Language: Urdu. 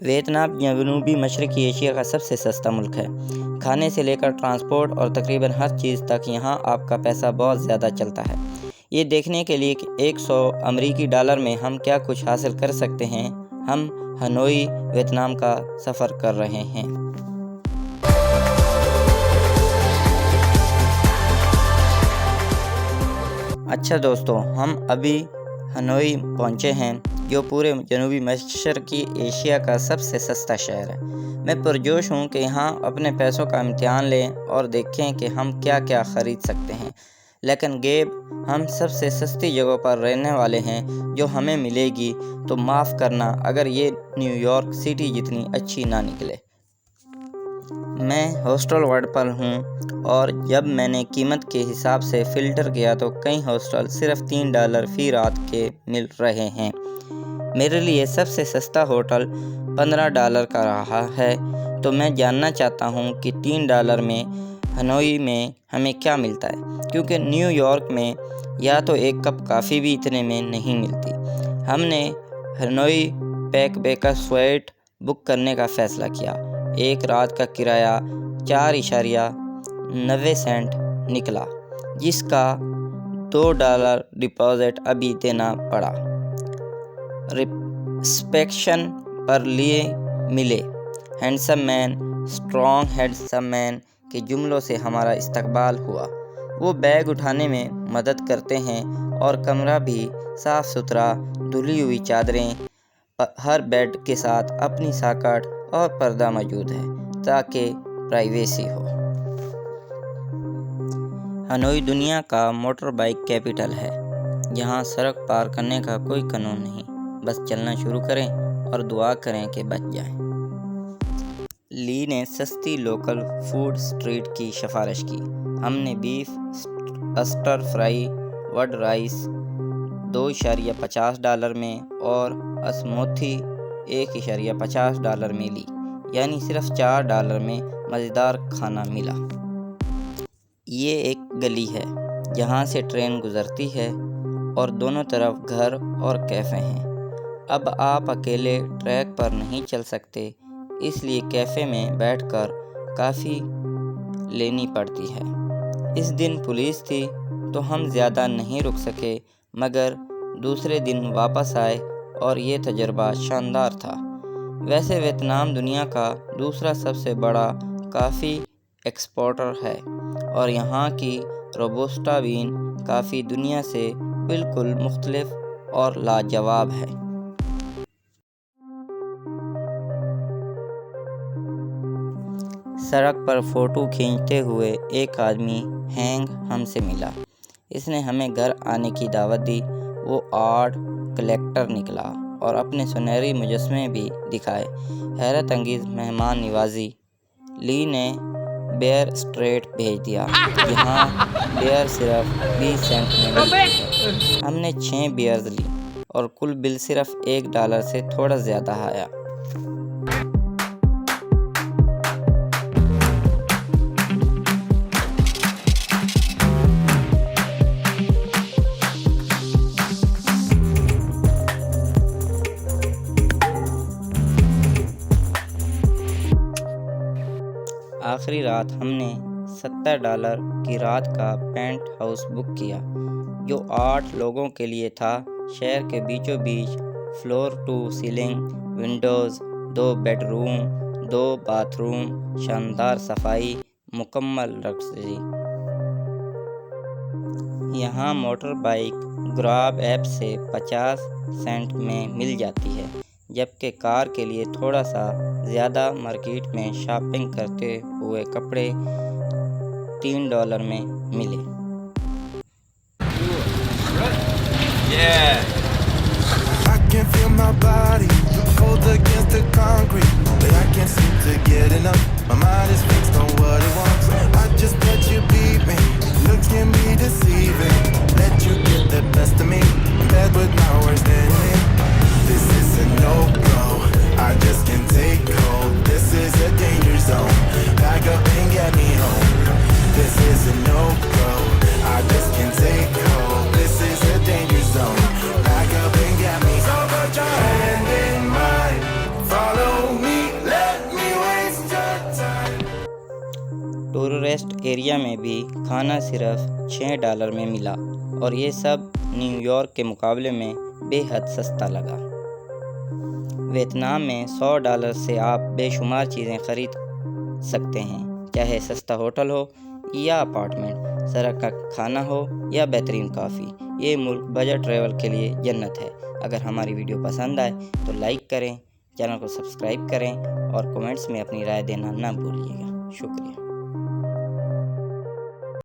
ویتنام جنوبی مشرقی ایشیا کا سب سے سستا ملک ہے۔ کھانے سے لے کر ٹرانسپورٹ اور تقریباً ہر چیز تک یہاں آپ کا پیسہ بہت زیادہ چلتا ہے۔ یہ دیکھنے کے لیے کہ 100 امریکی ڈالر میں ہم کیا کچھ حاصل کر سکتے ہیں، ہم ہنوئی ویتنام کا سفر کر رہے ہیں۔ اچھا دوستو، ہم ابھی ہنوئی پہنچے ہیں، جو پورے جنوبی مشرقی ایشیا کا سب سے سستا شہر ہے۔ میں پرجوش ہوں کہ یہاں اپنے پیسوں کا امتحان لیں اور دیکھیں کہ ہم کیا کیا خرید سکتے ہیں۔ لیکن گیب، ہم سب سے سستی جگہوں پر رہنے والے ہیں جو ہمیں ملے گی، تو معاف کرنا اگر یہ نیو یارک سٹی جتنی اچھی نہ نکلے۔ میں ہاسٹل ورلڈ پر ہوں اور جب میں نے قیمت کے حساب سے فلٹر کیا تو کئی ہاسٹل صرف $3 فی رات کے مل رہے ہیں۔ میرے لیے سب سے سستا ہوٹل $15 کا رہا ہے، تو میں جاننا چاہتا ہوں کہ $3 میں ہنوئی میں ہمیں کیا ملتا ہے، کیونکہ نیو یارک میں یا تو ایک کپ کافی بھی اتنے میں نہیں ملتی۔ ہم نے ہنوئی پیک بیکر سوئٹ بک کرنے کا فیصلہ کیا۔ ایک رات کا کرایہ $4.90 نکلا، جس کا $2 ڈپازٹ ابھی دینا پڑا۔ ریسپشن پر لیے ملے ہینڈسم مین، اسٹرانگ ہینڈسم مین کے جملوں سے ہمارا استقبال ہوا۔ وہ بیگ اٹھانے میں مدد کرتے ہیں اور کمرہ بھی صاف ستھرا، دھلی ہوئی چادریں، ہر بیڈ کے ساتھ اپنی ساکٹ اور پردہ موجود ہے تاکہ پرائیویسی ہو۔ ہنوئی دنیا کا موٹر بائیک کیپٹل ہے۔ یہاں سڑک پار کرنے کا کوئی قانون نہیں، بس چلنا شروع کریں اور دعا کریں کہ بچ جائیں۔ لی نے سستی لوکل فوڈ اسٹریٹ کی سفارش کی۔ ہم نے beef stir fry would rice $2.50 میں اور اسموتھی $1.50 میں لی، یعنی صرف $4 میں مزیدار کھانا ملا۔ یہ ایک گلی ہے جہاں سے ٹرین گزرتی ہے اور دونوں طرف گھر اور کیفے ہیں۔ اب آپ اکیلے ٹریک پر نہیں چل سکتے، اس لیے کیفے میں بیٹھ کر کافی لینی پڑتی ہے۔ اس دن پولیس تھی تو ہم زیادہ نہیں رک سکے، مگر دوسرے دن واپس آئے اور یہ تجربہ شاندار تھا۔ ویسے ویتنام دنیا کا دوسرا سب سے بڑا کافی ایکسپورٹر ہے اور یہاں کی روبوسٹا بین کافی دنیا سے بالکل مختلف اور لاجواب ہے۔ سڑک پر فوٹو کھینچتے ہوئے ایک آدمی ہینگ ہم سے ملا۔ اس نے ہمیں گھر آنے کی دعوت دی۔ وہ آرٹ کلیکٹر نکلا اور اپنے سنہری مجسمے بھی دکھائے۔ حیرت انگیز مہمان نوازی۔ لی نے بیئر اسٹریٹ بھیج دیا، جہاں بیئر صرف 20 سینٹ میں ملتی ہے۔ ہم نے 6 بیئرز لی اور کل بل صرف $1 سے تھوڑا زیادہ آیا۔ آخری رات ہم نے $70 کی رات کا پینٹ ہاؤس بک کیا، جو 8 لوگوں کے لیے تھا۔ شہر کے بیچوں بیچ، floor to ceiling windows, 2 bedroom, 2 bathroom, شاندار صفائی، مکمل لگژری۔ یہاں موٹر بائیک گراب ایپ سے 50 سینٹ میں مل جاتی ہے، جبکہ کار کے لیے تھوڑا سا زیادہ۔ مارکیٹ میں شاپنگ کرتے ہوئے کپڑے $3 میں ملے۔ I can feel my body cold against the concrete, but I can't seem to get enough. My mind is fixed on what it wants. I just let you beat me. Looks can be deceiving. Let you get the best of me. I'm bad with my worst enemy. This is a no-go. I just can't take hold. This is a danger zone. Back up and get me home. This is a no-go. I just can't take hold. This is a danger zone. Back up and get me home. So put your hand in area میں بھی کھانا صرف $6 میں ملا اور یہ سب نیو یارک کے مقابلے میں بے حد سستا لگا۔ ویتنام میں $100 سے آپ بے شمار چیزیں خرید سکتے ہیں، چاہے سستا ہوٹل ہو یا اپارٹمنٹ، سڑک کا کھانا ہو یا بہترین کافی۔ یہ ملک بجٹ ٹریول کے لیے جنت ہے۔ اگر ہماری ویڈیو پسند آئے تو لائک کریں، چینل کو سبسکرائب کریں اور کمنٹس میں اپنی رائے دینا نہ بھولیے گا۔ شکریہ۔